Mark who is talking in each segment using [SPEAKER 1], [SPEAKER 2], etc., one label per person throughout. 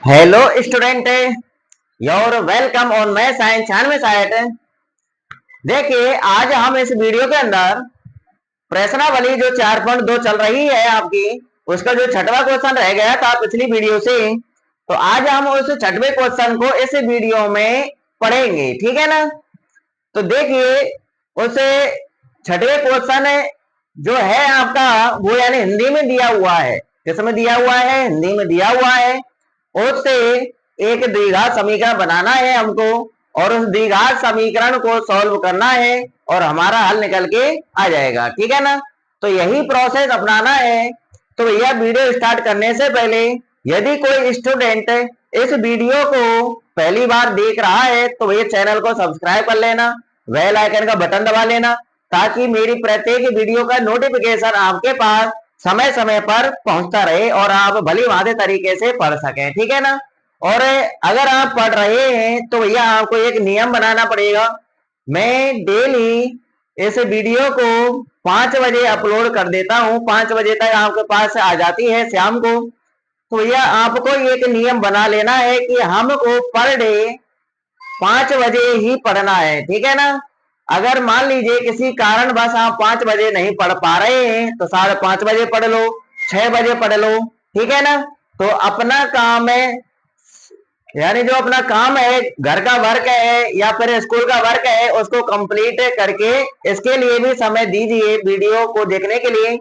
[SPEAKER 1] Hello student, your welcome on my science 96 site. देखिए, आज हम इस वीडियो के अंदर प्रश्नावली जो 4.2 चल रही है आपकी, उसका जो छठवां क्वेश्चन रह गया था पिछली वीडियो से, तो आज हम उस छठवें क्वेश्चन को इस वीडियो में पढ़ेंगे। ठीक है ना? तो देखिए, उस छठवें क्वेश्चन जो है आपका, वो यानी हिंदी में दिया हुआ है। किसमें दिया हुआ है? हिंदी में दिया हुआ है। उससे एक द्विघात समीकरण बनाना है हमको, और उस द्विघात समीकरण को सॉल्व करना है और हमारा हल निकल के आ जाएगा। ठीक है ना? तो यही प्रोसेस अपनाना है। तो भैया, वीडियो स्टार्ट करने से पहले यदि कोई स्टूडेंट इस वीडियो को पहली बार देख रहा है तो भैया चैनल को सब्सक्राइब कर लेना, बेल आइकन का बटन दबा लेना, ताकि मेरी प्रत्येक वीडियो का नोटिफिकेशन आपके पास समय समय पर पहुंचता रहे और आप भली भांति तरीके से पढ़ सकें। ठीक है ना? और अगर आप पढ़ रहे हैं तो भैया आपको एक नियम बनाना पड़ेगा। मैं डेली इस वीडियो को 5 बजे अपलोड कर देता हूं, 5 बजे तक आपके पास आ जाती है शाम को। तो भैया आपको एक नियम बना लेना है कि हमको पर डे 5 बजे ही पढ़ना है। ठीक है ना? अगर मान लीजिए किसी कारण बस आप 5 बजे नहीं पढ़ पा रहे हैं तो 5:30 बजे पढ़ लो, 6 बजे पढ़ लो। ठीक है ना? तो अपना काम है, यानी जो अपना काम है, घर का वर्क है या फिर स्कूल का वर्क है, उसको कंप्लीट करके इसके लिए भी समय दीजिए वीडियो को देखने के लिए।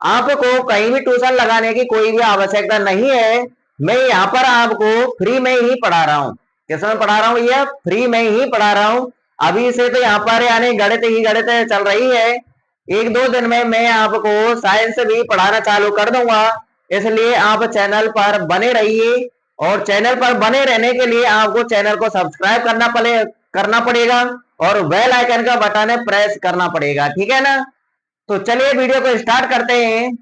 [SPEAKER 1] आपको कहीं भी ट्यूशन लगाने की कोई भी आवश्यकता नहीं है। मैं यहाँ पर आपको फ्री में ही पढ़ा रहा हूँ। किसमें पढ़ा रहा हूँ? ये फ्री में ही पढ़ा रहा हूँ। अभी से तो यहाँ पर यानी गणित ही गणित चल रही है। 1-2 दिन में मैं आपको साइंस भी पढ़ाना चालू कर दूंगा। इसलिए आप चैनल पर बने रहिए, और चैनल पर बने रहने के लिए आपको चैनल को सब्सक्राइब करना पड़ेगा और बेल आइकन का बटन प्रेस करना पड़ेगा। ठीक है ना? तो चलिए वीडियो को स्टार्ट करते हैं।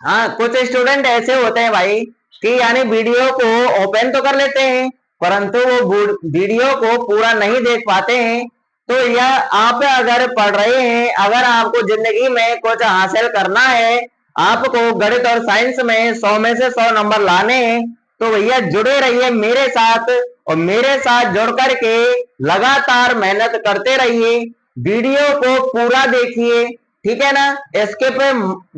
[SPEAKER 1] हाँ, कुछ स्टूडेंट ऐसे होते हैं भाई कि यानी वीडियो को ओपन तो कर लेते हैं, परंतु वो वीडियो को पूरा नहीं देख पाते हैं। तो यह आप अगर पढ़ रहे हैं, अगर आपको जिंदगी में कुछ हासिल करना है, आपको गणित और साइंस में 100 में से 100 नंबर लाने हैं, तो भैया जुड़े रहिए मेरे साथ, और मेरे साथ जुड़ करके लगातार मेहनत करते रहिए। वीडियो को पूरा देखिए। ठीक है ना? स्किप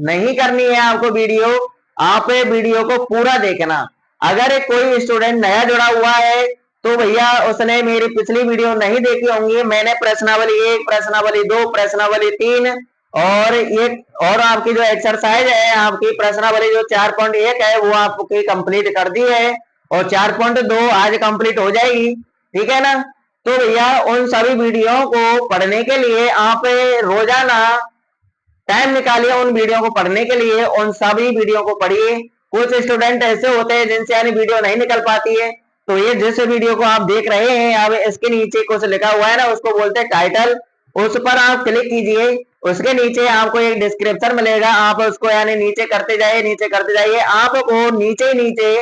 [SPEAKER 1] नहीं करनी है आपको वीडियो, आप वीडियो को पूरा देखना। अगर कोई स्टूडेंट नया जुड़ा हुआ है तो भैया उसने मेरी पिछली वीडियो नहीं देखी होंगी। मैंने प्रश्नावली 1, प्रश्नावली 2, प्रश्नावली 3 और एक और आपकी जो एक्सरसाइज है, आपकी प्रश्नावली जो 4.1 है, वो आपकी कंप्लीट कर दी है, और 4.2 आज कंप्लीट हो जाएगी। ठीक है ना? तो भैया उन सभी वीडियो को पढ़ने के लिए आप रोजाना टाइम निकालिए, उन वीडियो को पढ़ने के लिए उन सभी वीडियो को पढ़िए। कुछ स्टूडेंट ऐसे होते हैं जिनसे यानी वीडियो नहीं निकल पाती है, तो ये जिस वीडियो को आप देख रहे हैं, अब इसके नीचे कुछ लिखा हुआ है ना, उसको बोलते हैं टाइटल। उस पर आप क्लिक कीजिए, उसके नीचे आपको एक डिस्क्रिप्शन मिलेगा, आप उसको यानी नीचे करते जाइए, नीचे करते जाइए, आपको नीचे नीचे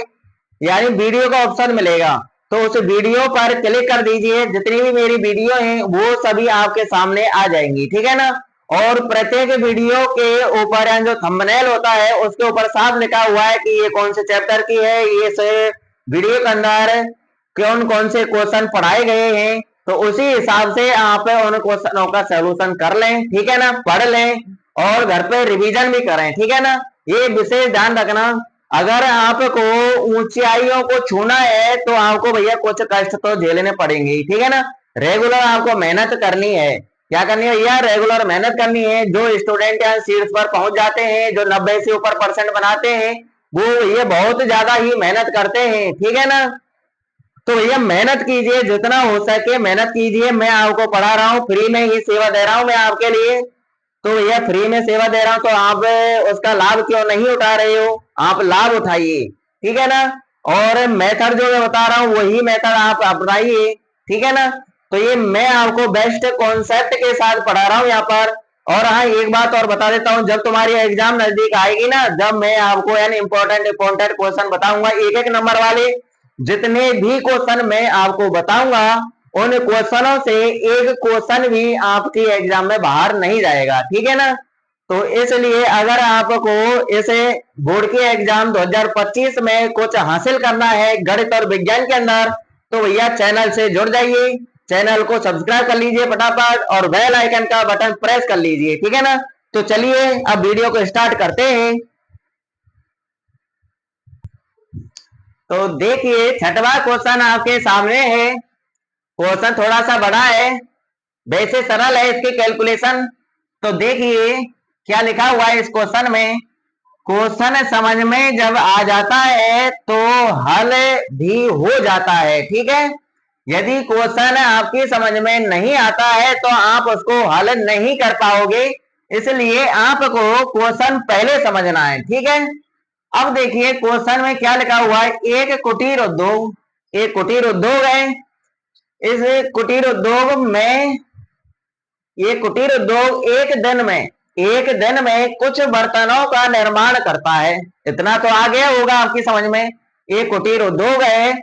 [SPEAKER 1] यानी वीडियो का ऑप्शन मिलेगा, तो उस वीडियो पर क्लिक कर दीजिए। जितनी भी मेरी वीडियो है वो सभी आपके सामने आ जाएंगी। ठीक है ना? और प्रत्येक वीडियो के ऊपर जो थंबनेल होता है उसके ऊपर साफ लिखा हुआ है कि ये कौन से चैप्टर की है, ये से वीडियो के अंदर कौन कौन से क्वेश्चन पढ़ाए गए हैं, तो उसी हिसाब से आप उन क्वेश्चनों का सोल्यूशन कर लें। ठीक है ना? पढ़ लें और घर पे रिवीजन भी करें। ठीक है ना? ये विशेष ध्यान रखना। अगर आपको ऊंचाइयों को छूना है तो आपको भैया कुछ कष्ट तो झेलने पड़ेंगे। ठीक है ना? रेगुलर आपको मेहनत करनी है। क्या करनी है भैया? रेगुलर मेहनत करनी है। जो स्टूडेंट यहाँ शीर्ष पर पहुंच जाते हैं, जो 90 से ऊपर % बनाते हैं, वो ये बहुत ज्यादा ही मेहनत करते हैं। ठीक है ना? तो भैया मेहनत कीजिए, जितना हो सके मेहनत कीजिए। मैं आपको पढ़ा रहा हूँ, फ्री में ही सेवा दे रहा हूँ मैं आपके लिए। तो भैया फ्री में सेवा दे रहा हूं तो आप उसका लाभ क्यों नहीं उठा रहे हो? आप लाभ उठाइए। ठीक है ना? और मेथड जो मैं बता रहा हूं वही मेथड आप अपनाइए। ठीक है ना? तो ये मैं आपको बेस्ट कॉन्सेप्ट के साथ पढ़ा रहा हूं यहाँ पर। और हाँ, एक बात और बता देता हूँ, जब तुम्हारी एग्जाम नजदीक आएगी ना, जब मैं आपको यानी इंपॉर्टेंट क्वेश्चन बताऊंगा, एक नंबर वाले जितने भी क्वेश्चन मैं आपको बताऊंगा, उन क्वेश्चनों से एक क्वेश्चन भी आपकी एग्जाम में बाहर नहीं जाएगा। ठीक है ना? तो इसलिए अगर आपको इस बोर्ड के एग्जाम 2025 में कुछ हासिल करना है गणित और विज्ञान के अंदर, तो भैया चैनल से जुड़ जाइए, चैनल को सब्सक्राइब कर लीजिए फटाफट और बेल आइकन का बटन प्रेस कर लीजिए, ठीक है ना। तो चलिए अब वीडियो को स्टार्ट करते हैं। तो देखिए छठवां क्वेश्चन आपके सामने है। क्वेश्चन थोड़ा सा बड़ा है, वैसे सरल है इसकी कैलकुलेशन। तो देखिए क्या लिखा हुआ है इस क्वेश्चन में। क्वेश्चन समझ में जब आ जाता है तो हल भी हो जाता है, ठीक है। यदि क्वेश्चन आपकी समझ में नहीं आता है तो आप उसको हल नहीं कर पाओगे, इसलिए आपको क्वेश्चन पहले समझना है, ठीक है। अब देखिए क्वेश्चन में क्या लिखा हुआ है। एक कुटीर उद्योग है। इस कुटीर उद्योग में ये कुटीर उद्योग एक दिन में कुछ बर्तनों का निर्माण करता है। इतना तो आ गया होगा आपकी समझ में। एक कुटीर उद्योग है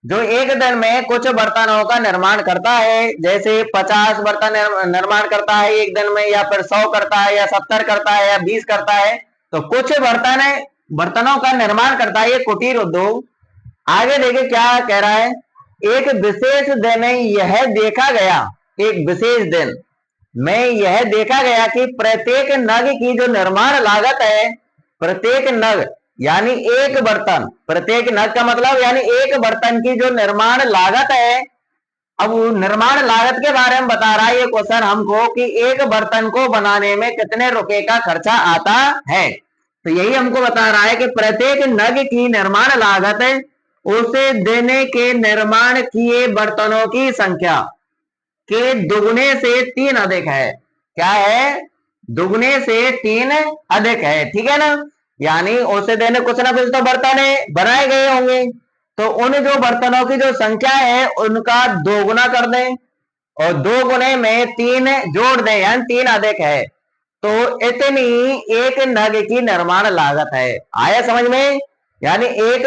[SPEAKER 1] जो एक दिन में कुछ बर्तनों का निर्माण करता है, जैसे 50 बर्तन निर्माण करता है एक दिन में, या फिर 100 करता है, या 70 करता है, या 20 करता है। तो कुछ बर्तनों का निर्माण करता है ये कुटीर उद्योग। आगे देखिए क्या कह रहा है। एक विशेष दिन में यह देखा गया कि प्रत्येक नग की जो निर्माण लागत है, प्रत्येक नग यानी एक बर्तन, प्रत्येक नग का मतलब यानी एक बर्तन की जो निर्माण लागत है। अब निर्माण लागत के बारे में बता रहा है ये क्वेश्चन हमको कि एक बर्तन को बनाने में कितने रुपए का खर्चा आता है। तो यही हमको बता रहा है कि प्रत्येक नग की निर्माण लागत है उसे देने के निर्माण किए बर्तनों की संख्या के दुगने से 3 अधिक है। क्या है? दुगने से 3 अधिक है, ठीक है ना। यानी उसे देने कुछ ना कुछ तो बर्तन बनाए गए होंगे, तो उन जो बर्तनों की जो संख्या है उनका 2 गुना कर दें और 2 गुने में 3 जोड़ दें, यानी 3 अधिक है। तो इतनी एक नग की निर्माण लागत है। आया समझ में? यानी एक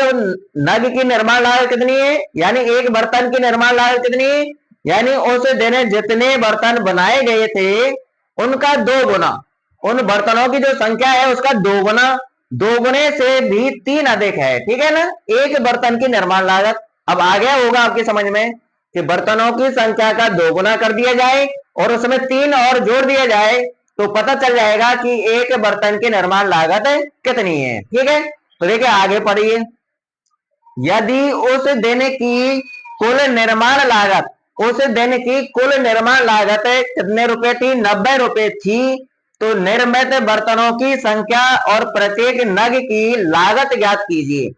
[SPEAKER 1] नग की निर्माण लागत कितनी है, यानी एक बर्तन की निर्माण लागत कितनी है, यानी उस दिन जितने बर्तन बनाए गए थे उनका 2 गुना, उन बर्तनों की जो संख्या है उसका 2 गुना, 2 गुने से भी 3 अधिक है, ठीक है ना, एक बर्तन की निर्माण लागत। अब आ गया होगा आपकी समझ में कि बर्तनों की संख्या का 2 गुना कर दिया जाए और उसमें 3 और जोड़ दिया जाए तो पता चल जाएगा कि एक बर्तन की निर्माण लागत कितनी है, ठीक है। तो देखिए आगे पढ़िए। यदि उस दिन की कुल निर्माण लागत कितने रुपए थी? 90 रुपए थी। तो निर्मित बर्तनों की संख्या और प्रत्येक नग की लागत ज्ञात कीजिए।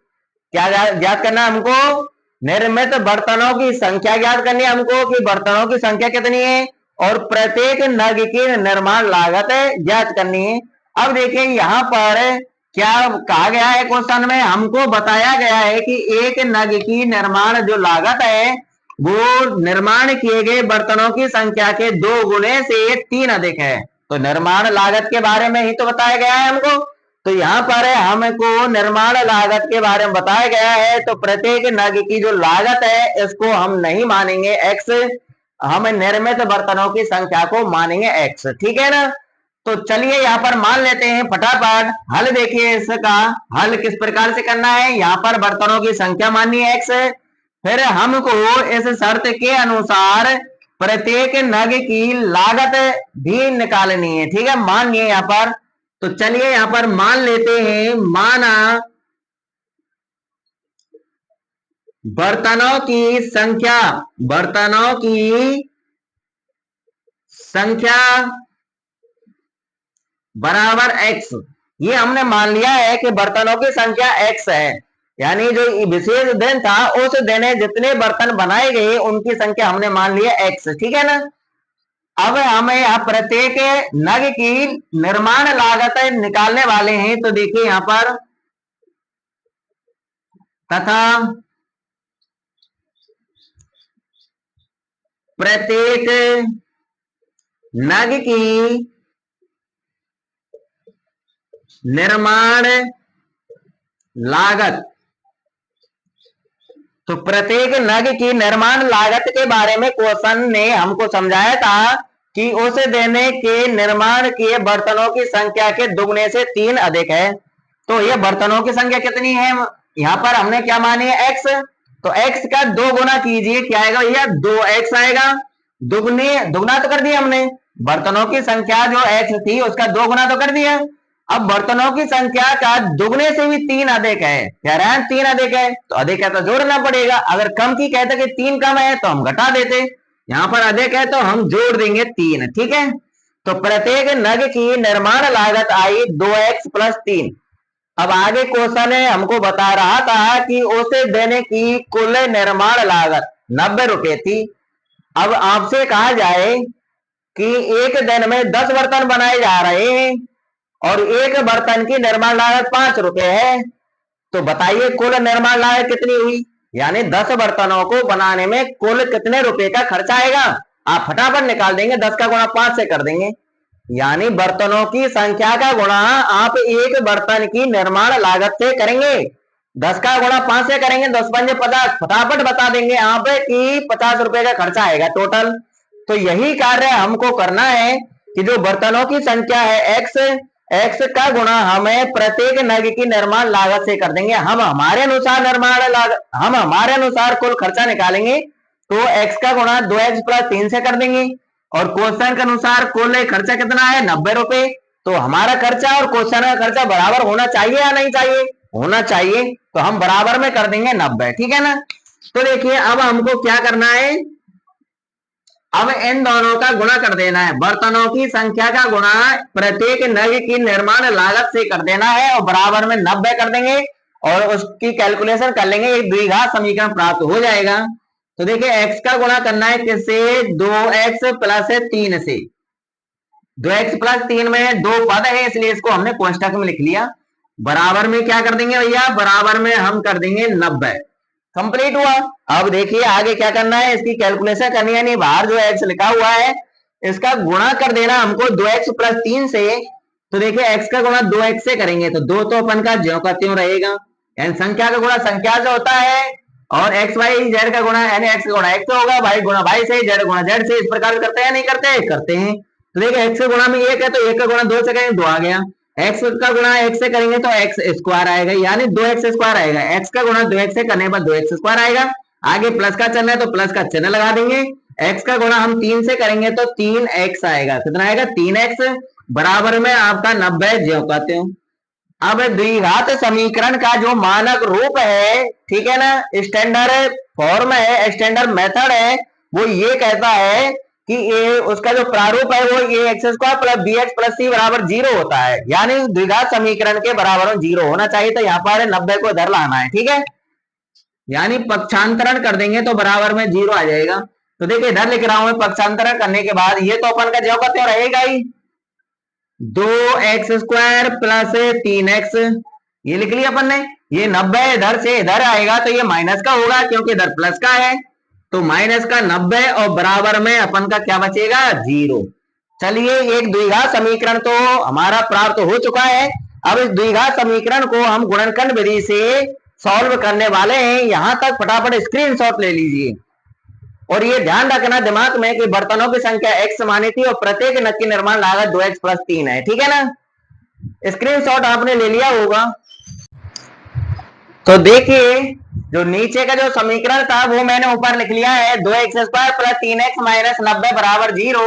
[SPEAKER 1] क्या ज्ञात करना है हमको? निर्मित बर्तनों की संख्या ज्ञात करनी है हमको कि बर्तनों की संख्या कितनी है और प्रत्येक नग की निर्माण लागत ज्ञात करनी है। अब देखिए यहाँ पर क्या कहा गया है क्वेश्चन में, हमको बताया गया है कि एक नग की निर्माण जो लागत है वो निर्माण किए गए बर्तनों की संख्या के 2 गुने से 3 अधिक है। तो निर्माण लागत के बारे में ही तो बताया गया है हमको। तो यहाँ पर हमको निर्माण लागत के बारे में बताया गया है, तो प्रत्येक नग की जो लागत है इसको हम नहीं मानेंगे x, हम निर्मित बर्तनों की संख्या को मानेंगे x, ठीक है ना। तो चलिए यहाँ पर मान लेते हैं फटाफट हल। देखिए इसका हल किस प्रकार से करना है। यहाँ पर बर्तनों की संख्या माननी है x, फिर हमको इस शर्त के अनुसार प्रत्येक नग की लागत भी निकालनी है, ठीक है। मान लिए यहाँ पर, तो चलिए यहाँ पर मान लेते हैं, माना बर्तनों की संख्या बराबर x। ये हमने मान लिया है कि बर्तनों की संख्या x है, यानी जो विशेष दिन था उस दिन जितने बर्तन बनाए गए उनकी संख्या हमने मान लिया x, ठीक है ना। अब हमें यहाँ प्रत्येक नग की निर्माण लागत निकालने वाले हैं। तो देखिए यहाँ पर तथा प्रत्येक नग की निर्माण लागत, तो प्रत्येक नग की निर्माण लागत के बारे में क्वेश्चन ने हमको समझाया था कि उस देने के निर्माण किए बर्तनों की संख्या के दुगने से 3 अधिक है। तो ये बर्तनों की संख्या कितनी है, यहाँ पर हमने क्या मानी है, x। तो x का 2 गुना कीजिए, क्या आएगा भैया, 2x आएगा। दुगना तो कर दिया हमने, बर्तनों की संख्या जो x थी उसका 2 गुना तो कर दिया। अब बर्तनों की संख्या का दुगने से भी 3 अधिक है, कह रहे हैं 3 अधिक है, तो अधिक है तो जोड़ना पड़ेगा। अगर कम की कहते कि 3 कम है तो हम घटा देते, यहाँ पर अधिक है तो हम जोड़ देंगे 3, ठीक है। तो प्रत्येक नग की निर्माण लागत आई 2x + 3। अब आगे क्वेश्चन है, हमको बता रहा था कि उसे देने की कुल निर्माण लागत 90 रुपए थी। अब आपसे कहा जाए कि एक दिन में 10 बर्तन बनाए जा रहे हैं और एक बर्तन की निर्माण लागत 5 रुपए है, तो बताइए कुल निर्माण लागत कितनी हुई, यानी 10 बर्तनों को बनाने में कुल कितने रुपए का खर्चा आएगा। आप फटाफट निकाल देंगे, 10 का गुणा 5 से कर देंगे, यानी बर्तनों की संख्या का गुणा आप एक बर्तन की निर्माण लागत से करेंगे, 10 का गुणा 5 से करेंगे, 10 पंजे 50, फटाफट बता देंगे आप कि 50 रुपए का खर्चा आएगा टोटल। तो यही कार्य हमको करना है कि जो बर्तनों की संख्या है x का गुणा हमें प्रत्येक नग की निर्माण लागत से कर देंगे। हम हमारे अनुसार कुल खर्चा निकालेंगे, तो x का गुणा 2x + 3 से कर देंगे। और क्वेश्चन के अनुसार कुल खर्चा कितना है, 90 रुपए। तो हमारा खर्चा और क्वेश्चन का खर्चा बराबर होना चाहिए या नहीं चाहिए, होना चाहिए, तो हम बराबर में कर देंगे 90, ठीक है ना। तो देखिए अब हमको क्या करना है, अब इन दोनों का गुणा कर देना है, बर्तनों की संख्या का गुणा प्रत्येक नग की निर्माण लागत से कर देना है और बराबर में 90 कर देंगे और उसकी कैलकुलेशन कर लेंगे, एक द्विघात समीकरण प्राप्त हो जाएगा। तो देखिए x का गुणा करना है किससे, 2x + 3 से। 2x + 3 में 2 पद है इसलिए इसको हमने कोष्टक में लिख लिया। बराबर में क्या कर देंगे भैया, बराबर में हम कर देंगे 90। कंप्लीट हुआ। अब देखिए आगे क्या करना है, इसकी कैलकुलेशन करनी है, यानी बाहर जो x लिखा हुआ है इसका गुणा कर देना हमको 2x + 3 से। तो देखिए x का गुणा 2x से करेंगे तो 2 तो अपन का ज्यों का त्यों रहेगा, यानी संख्या का गुणा संख्या से होता है, और x y z का गुणा यानी x का गुणा x होगा, y गुणा y से, z गुणा z से। इस प्रकार करते हैं नहीं करते, करते हैं। तो देखिए x के गुणा में 1 है तो 1 का गुणा 2 से करेंगे 2 आ गया, x का गुणा x से करेंगे तो x² आएगा, यानी 2x² आएगा। x का गुणा 2x से करने पर 2x² आएगा। आगे प्लस का चिन्ह है तो प्लस का चिन्ह लगा देंगे। x का गुणा हम 3 से करेंगे तो 3x आएगा, कितना आएगा, 3x, बराबर में आपका 90 ज्यों का त्यों। अब द्विघात समीकरण का जो मानक रूप है, ठीक है ना, स्टैंडर्ड फॉर्म है, स्टैंडर्ड मेथड है, वो ये कहता है कि ये उसका जो प्रारूप है वो ax² + bx + c = 0 होता है, यानी द्विघात समीकरण के बराबर 0 होना चाहिए। तो यहाँ पर 90 को इधर लाना है, ठीक है, यानी पक्षांतरण कर देंगे तो बराबर में 0 आ जाएगा। तो देखिए इधर लिख रहा हूं, पक्षांतरण करने के बाद ये तो अपन का ज्यों का त्यों रहेगा ही, 2x² + 3x, ये लिख लिया अपन ने। ये 90 इधर से इधर आएगा तो ये माइनस का होगा क्योंकि इधर प्लस का है, तो माइनस का 90 और बराबर में अपन का क्या बचेगा, 0। चलिए एक द्विघात समीकरण तो हमारा प्राप्त हो चुका है। अब इस द्विघात समीकरण को हम गुणनखंड विधि से सॉल्व करने वाले हैं, यहां तक फटाफट स्क्रीनशॉट ले लीजिए। और ये ध्यान रखना दिमाग में कि बर्तनों की संख्या x मानी थी और प्रत्येक नग की निर्माण लागत 2x + 3 है, ठीक है ना। स्क्रीनशॉट आपने ले लिया होगा। तो देखिए जो नीचे का जो समीकरण था वो मैंने ऊपर लिख लिया है, 2x² + 3x - 90 = 0।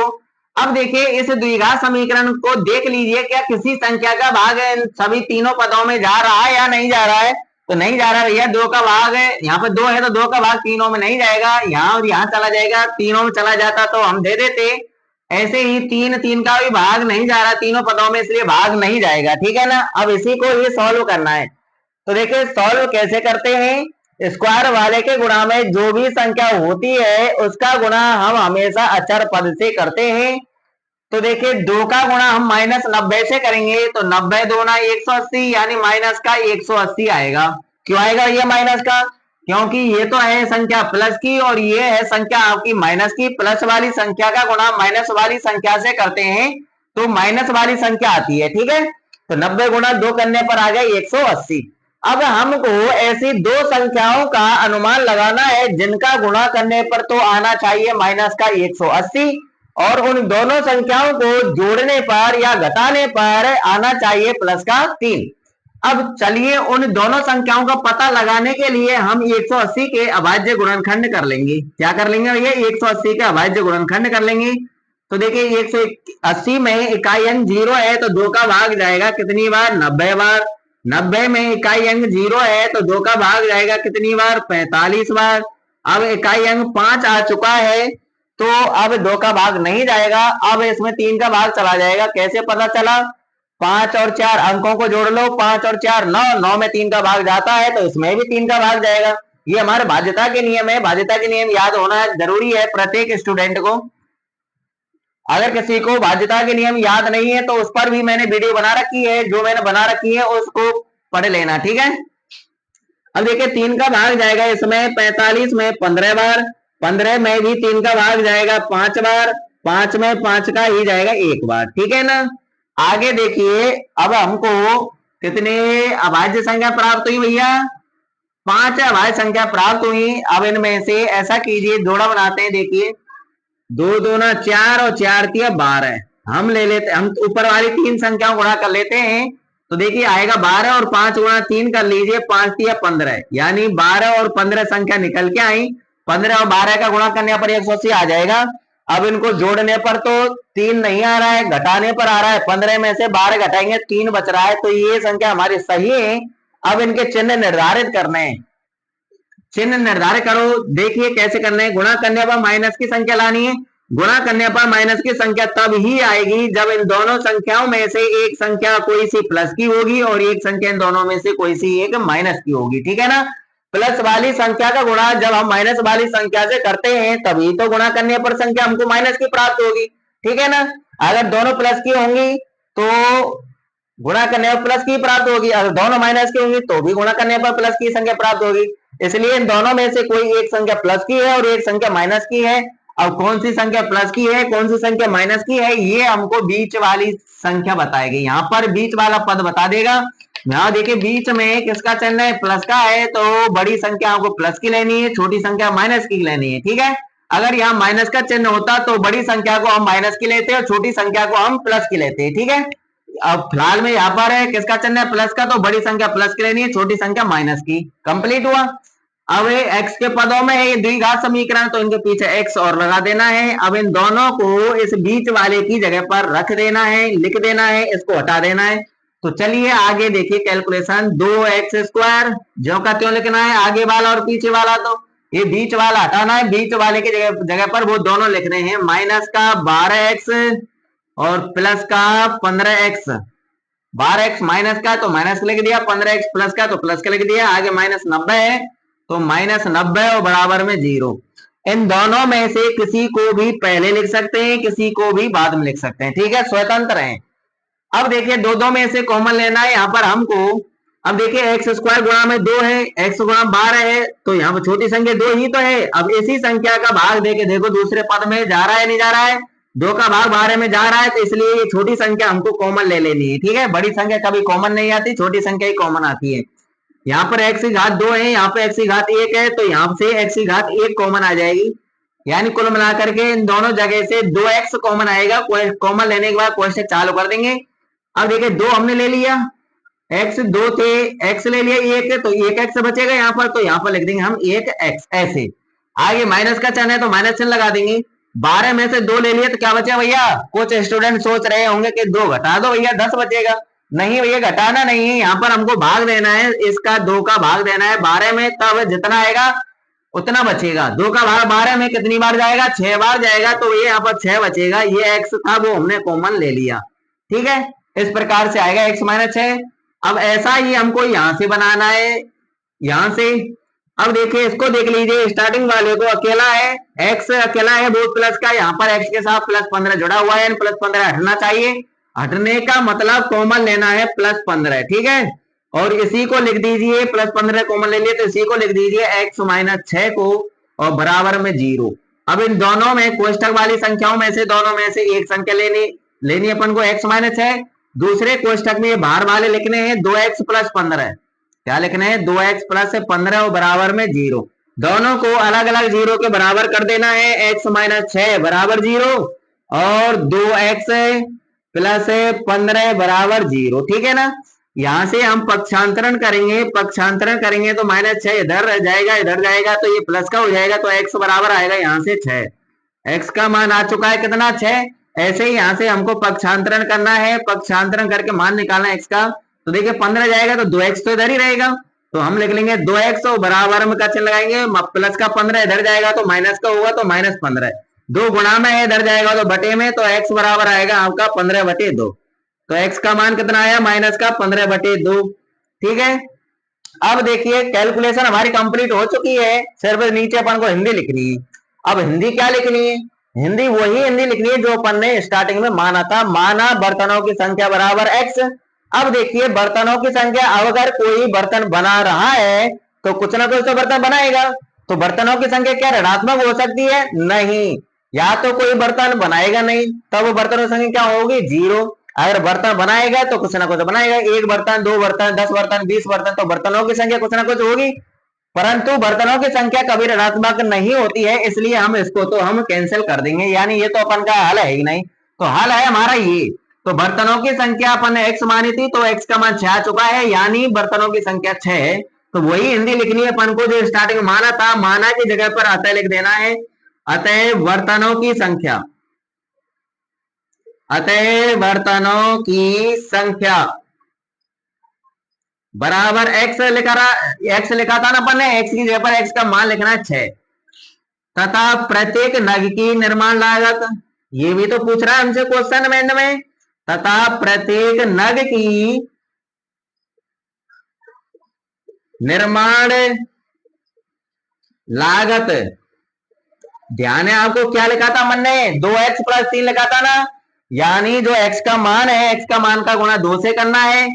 [SPEAKER 1] अब देखिए इस द्विघात समीकरण को देख लीजिए, क्या किसी संख्या का भाग सभी तीनों पदों में जा रहा है या नहीं जा रहा है, तो नहीं जा रहा भैया। 2 का भाग है, यहाँ पे 2 है तो 2 का भाग तीनों में नहीं जाएगा, यहाँ और यहाँ चला जाएगा, तीनों में चला जाता तो हम दे देते। ऐसे ही 3 का भी भाग नहीं जा रहा तीनों पदों में, इसलिए भाग नहीं जाएगा, ठीक है ना। अब इसी को ये सॉल्व करना है। तो देखिए सॉल्व कैसे करते हैं, स्क्वायर वाले के गुणा में जो भी संख्या होती है उसका गुणा हम हमेशा अचर पद से करते हैं। तो देखिए 2 का गुणा हम -90 से करेंगे तो 90 × 2 = 180, यानी माइनस का 180 आएगा। क्यों आएगा ये माइनस का, क्योंकि ये तो है संख्या प्लस की और ये है संख्या आपकी माइनस की। प्लस वाली संख्या का गुणा माइनस वाली संख्या से करते हैं तो माइनस वाली संख्या आती है, ठीक है। तो 90 × 2 करने पर आ गया 180। अब हमको ऐसी दो संख्याओं का अनुमान लगाना है जिनका गुणा करने पर तो आना चाहिए माइनस का 180, और उन दोनों संख्याओं को जोड़ने पर या घटाने पर आना चाहिए प्लस का 3। अब चलिए उन दोनों संख्याओं का पता लगाने के लिए हम 180 के अभाज्य गुणनखंड कर लेंगे। क्या कर लेंगे भैया? 180 के अभाज्य गुणनखंड कर लेंगे। तो देखिए 180 में इकाई अंक 0 है तो 2 का भाग जाएगा कितनी बार? 90 बार। 90 में इकाई अंक 0 है तो 2 का भाग जाएगा कितनी बार? 45 बार। अब इकाई अंक 5 आ चुका है तो अब 2 का भाग नहीं जाएगा, अब इसमें 3 का भाग चला जाएगा। कैसे पता चला? 5 और 4 अंकों को जोड़ लो, 5 और 4 9, 9 में 3 का भाग जाता है तो इसमें भी 3 का भाग जाएगा। ये हमारे बाध्यता के नियम है। बाध्यता के नियम याद होना जरूरी है प्रत्येक स्टूडेंट को। अगर किसी को बाध्यता के नियम याद नहीं है तो उस पर भी मैंने वीडियो बना रखी है, जो मैंने बना रखी है उसको पढ़ लेना, ठीक है। अब देखिए 3 का भाग जाएगा इसमें 45 में 15 बार, 15 में भी 3 का भाग जाएगा 5 बार, 5 में 5 का ही जाएगा 1 बार, ठीक है ना। आगे देखिए अब हमको कितने अभाज्य संख्या प्राप्त हुई भैया? 5 अभाज्य संख्या प्राप्त हुई। अब इनमें से ऐसा कीजिए, जोड़ा बनाते हैं। देखिए 2 दूना 4 और 4 तिया 12। हम ले लेते, हम ऊपर वाली 3 संख्याओं गुणा कर लेते हैं तो देखिए आएगा 12 और 5 गुणा 3 कर लीजिए, 5 तिया 15, यानी 12 और 15 संख्या निकल के आई। 15 और 12 का गुणा करने पर 180 आ जाएगा। अब इनको जोड़ने पर तो 3 नहीं आ रहा है, घटाने पर आ रहा है। 15 में से 12 घटाएंगे 3 बच रहा है, तो ये संख्या हमारी सही है। अब इनके चिन्ह निर्धारित करने हैं। चिन्ह निर्धारित करो। देखिए कैसे करना है। गुणा करने पर माइनस की संख्या लानी है। गुणा करने पर माइनस की संख्या तब ही आएगी जब इन दोनों संख्याओं में से एक संख्या कोई सी प्लस की होगी और एक संख्या इन दोनों में से कोई सी एक माइनस की होगी, ठीक है ना। प्लस वाली संख्या का गुणा जब हम माइनस वाली संख्या से करते हैं तभी तो गुणा करने पर संख्या हमको माइनस की प्राप्त होगी, ठीक है ना। अगर दोनों प्लस की होंगी तो गुणा करने पर प्लस की प्राप्त होगी, अगर दोनों माइनस की होंगी तो भी गुणा करने पर प्लस की संख्या प्राप्त होगी। इसलिए इन दोनों में से कोई एक संख्या प्लस की है और एक संख्या माइनस की है। अब कौन सी संख्या प्लस की है, कौन सी संख्या माइनस की है, ये हमको बीच वाली संख्या बताएगी। यहाँ पर बीच वाला पद बता देगा। यहाँ देखिए बीच में किसका चिन्ह है? प्लस का है, तो बड़ी संख्या हमको प्लस की लेनी है, छोटी संख्या माइनस की लेनी है, ठीक है। अगर यहाँ माइनस का चिन्ह होता तो बड़ी संख्या को हम माइनस की लेते और छोटी संख्या को हम प्लस की लेते, ठीक है। अब फिलहाल में यहाँ पर है किसका चिन्ह है? प्लस का, तो बड़ी संख्या प्लस की लेनी है, छोटी संख्या माइनस की। कंप्लीट हुआ। अब x के पदों में है ये द्विघात समीकरण, तो इनके पीछे x और लगा देना है। अब इन दोनों को इस बीच वाले की जगह पर रख देना है, लिख देना है, इसको हटा देना है। तो चलिए आगे देखिए कैलकुलेशन। 2x² ज्यों का त्यों लिखना है, आगे वाला और पीछे वाला, तो ये बीच वाला हटाना है। बीच वाले की जगह पर वो दोनों लिखने हैं, माइनस का 12x और प्लस का 15x। 12x माइनस का तो माइनस लिख दिया, 15x प्लस का तो प्लस का लिख दिया। आगे माइनस 90 है तो माइनस 90 और बराबर में 0। इन दोनों में से किसी को भी पहले लिख सकते हैं, किसी को भी बाद में लिख सकते हैं, ठीक है, स्वतंत्र है। अब देखिए दो में से कॉमन लेना है यहाँ पर हमको। अब देखिए x² गुणा में 2 है, x गुणा 12 है, तो यहाँ पर छोटी संख्या 2 ही तो है। अब इसी संख्या का भाग देके देखो दूसरे पद में जा रहा है नहीं जा रहा है? 2 का भाग 12 में जा रहा है, तो इसलिए ये छोटी संख्या हमको कॉमन ले लेनी है, ठीक है। बड़ी संख्या कभी कॉमन नहीं आती, छोटी संख्या ही कॉमन आती है। यहाँ पर x की घात 2 है, यहाँ पे x की घात 1 है, तो यहाँ से x की घात 1 कॉमन आ जाएगी। यानी कुल मिलाकर के इन दोनों जगह से 2x कॉमन आएगा। कॉमन लेने के बाद क्वेश्चन चालू कर देंगे। अब देखिए 2 हमने ले लिया, x 2 थे, x ले लिया 1 है, तो 1x बचेगा यहाँ पर, तो यहाँ पर लिख देंगे हम 1x ऐसे। आगे माइनस का चिन्ह है तो माइनस चिन्ह लगा देंगे। 12 में से 2 ले लिए तो क्या बचा भैया? कुछ स्टूडेंट सोच रहे होंगे कि 2 घटा दो भैया 10 बचेगा। नहीं भैया घटाना नहीं है, यहाँ पर हमको भाग देना है, इसका 2 का भाग देना है 12 में, तब जितना आएगा उतना बचेगा। 2 का भाग 12 में कितनी बार जाएगा? 6 बार जाएगा, तो ये यहाँ पर 6 बचेगा। ये x था वो हमने कॉमन ले लिया, ठीक है। इस प्रकार से आएगा x माइनस 6। अब ऐसा ही हमको यहाँ से बनाना है, यहाँ से। अब देखिए इसको देख लीजिए, स्टार्टिंग वाले को अकेला है, x अकेला है वो प्लस का, यहाँ पर x के साथ प्लस 15 जुड़ा हुआ है, प्लस 15 हटना चाहिए। हटने का मतलब कॉमन लेना है प्लस 15, ठीक है। और इसी को लिख दीजिए, प्लस 15 कॉमन ले लिए तो इसी को लिख दीजिए x माइनस 6 को, और बराबर में 0। अब इन दोनों में कोष्टक वाली संख्याओं में से दोनों में से एक संख्या लेनी अपन को x माइनस 6। दूसरे कोष्टक में बाहर वाले लिखने हैं 2x प्लस 15। क्या लिखने हैं? 2x प्लस 15 और बराबर में 0। दोनों को अलग अलग 0 के बराबर कर देना है। x माइनस 6 बराबर 0, और 2x प्लस 15 बराबर 0। ठीक है ना। यहां से हम पक्षांतरण करेंगे, पक्षांतरण करेंगे तो -6 इधर रह जाएगा, इधर जाएगा तो ये प्लस का हो जाएगा, तो x बराबर आएगा यहाँ से 6। x का मान आ चुका है कितना, 6। ऐसे ही यहाँ से हमको पक्षांतरण करना है, पक्षांतरण करके मान निकालना है x का। तो देखिए 15 जाएगा तो 2x तो इधर ही रहेगा, तो हम लिख लेंगे 2x और बराबर में का चिन्ह लगाएंगे, प्लस का 15 इधर जाएगा तो माइनस का होगा तो -15। 2 गुणा में इधर जाएगा तो बटे में, तो x बराबर आएगा आपका 15/2। तो x का मान कितना आया, माइनस का 15/2। ठीक है। अब देखिए कैलकुलेशन हमारी कंप्लीट हो चुकी है, सिर्फ नीचे अपन को हिंदी लिखनी है। अब हिंदी क्या लिखनी है, हिंदी वही हिंदी लिखनी है जो अपन ने स्टार्टिंग में माना था, माना बर्तनों की संख्या बराबर x। अब देखिए बर्तनों की संख्या, अब अगर कोई बर्तन बना रहा है तो कुछ ना कुछ तो बर्तन बनाएगा, तो बर्तनों की संख्या क्या ऋणात्मक हो सकती है, नहीं। या तो कोई बर्तन बनाएगा नहीं, तब बर्तनों की संख्या क्या होगी, 0। अगर बर्तन बनाएगा तो कुछ ना कुछ बनाएगा, 1 बर्तन, 2 बर्तन, 10 बर्तन, 20 बर्तन, तो बर्तनों की संख्या कुछ ना कुछ होगी। परंतु बर्तनों की संख्या कभी ऋणात्मक नहीं होती है, इसलिए हम इसको तो हम कैंसिल कर देंगे, यानी ये तो अपन का हल है ही नहीं। तो हल है हमारा ये। तो बर्तनों की संख्या अपन ने x मानी थी, तो x का मान 6 आ चुका है, यानी बर्तनों की संख्या 6 है। तो वही हिंदी लिखनी है अपन को जो स्टार्टिंग में माना था, माना की जगह पर अतः लिख देना है। अतः बर्तनों की संख्या, अतः बर्तनों की संख्या बराबर x लिखा था ना अपन ने, x की जगह पर x का मान लिखना है 6। तथा प्रत्येक नग की निर्माण लागत, ये भी तो पूछ रहा है हमसे क्वेश्चन में। तथा प्रत्येक नग की निर्माण लागत, ध्यान है आपको क्या लिखा था मन ने, 2x + 3 लिखा था ना, यानी जो x का मान है, x का मान का गुणा 2 से करना है,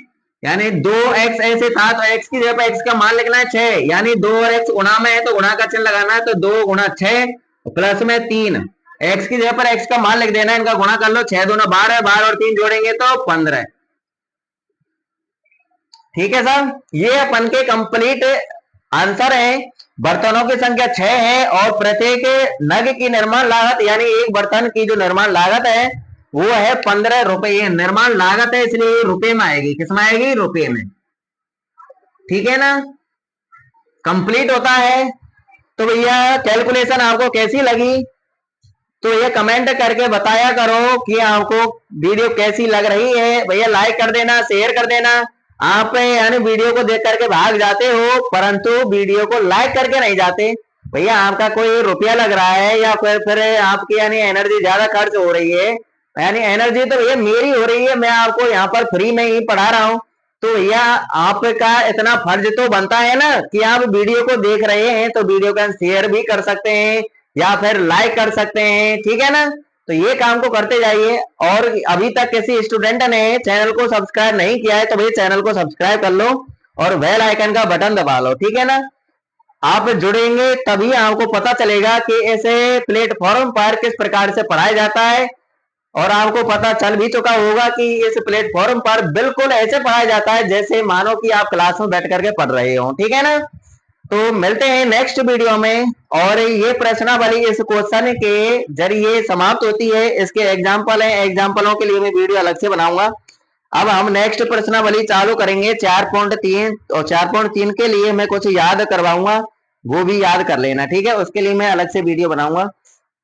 [SPEAKER 1] यानी 2x ऐसे था तो x की जगह पर x का मान लिखना है 6, यानी 2 और x गुणा में है तो गुणा का चिन्ह लगाना है, तो 2 × 6 प्लस में 3, x की जगह पर x का मान लिख देना है, इनका गुणा कर लो, 6 दूना 12, 12 और 3 जोड़ेंगे तो 15। ठीक है सर, ये अपन के कंप्लीट आंसर है। बर्तनों की संख्या 6 है और प्रत्येक नग की निर्माण लागत, यानी एक बर्तन की जो निर्माण लागत है वो है 15 रुपये। निर्माण लागत है इसलिए रुपए में आएगी, किसमें आएगी, रुपए में। ठीक है ना, कंप्लीट होता है। तो भैया कैलकुलेशन आपको कैसी लगी, तो ये कमेंट करके बताया करो कि आपको वीडियो कैसी लग रही है। भैया लाइक कर देना, शेयर कर देना। आप यानी वीडियो को देख करके भाग जाते हो, परंतु वीडियो को लाइक करके नहीं जाते। भैया आपका कोई रुपया लग रहा है या फिर आपकी यानी एनर्जी ज्यादा खर्च हो रही है, यानी एनर्जी तो भैया मेरी हो रही है, मैं आपको यहाँ पर फ्री में ही पढ़ा रहा हूँ। तो भैया आपका इतना फर्ज तो बनता है ना कि आप वीडियो को देख रहे हैं तो वीडियो का शेयर भी कर सकते हैं या फिर लाइक कर सकते हैं। ठीक है ना, तो ये काम को करते जाइए। और अभी तक किसी स्टूडेंट ने चैनल को सब्सक्राइब नहीं किया है तो भाई चैनल को सब्सक्राइब कर लो और बेल आइकन का बटन दबा लो। ठीक है ना, आप जुड़ेंगे तभी आपको पता चलेगा कि ऐसे प्लेटफॉर्म पर किस प्रकार से पढ़ाया जाता है, और आपको पता चल भी चुका होगा कि इस प्लेटफॉर्म पर बिल्कुल ऐसे पढ़ाया जाता है जैसे मानो कि आप क्लास में बैठ करके पढ़ रहे हो। ठीक है ना, तो मिलते हैं नेक्स्ट वीडियो में। और ये प्रश्नावली इस क्वेश्चन के जरिए समाप्त होती है, इसके एग्जाम्पल है, एग्जाम्पलों के लिए मैं वीडियो अलग से बनाऊंगा। अब हम नेक्स्ट प्रश्नावली चालू करेंगे 4.3, और 4.3 के लिए मैं कुछ याद करवाऊंगा, वो भी याद कर लेना। ठीक है, उसके लिए मैं अलग से वीडियो बनाऊंगा।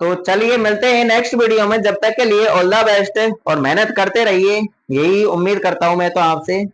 [SPEAKER 1] तो चलिए मिलते हैं नेक्स्ट वीडियो में, जब तक के लिए ऑल द बेस्ट और मेहनत करते रहिए, यही उम्मीद करता हूं मैं तो आपसे।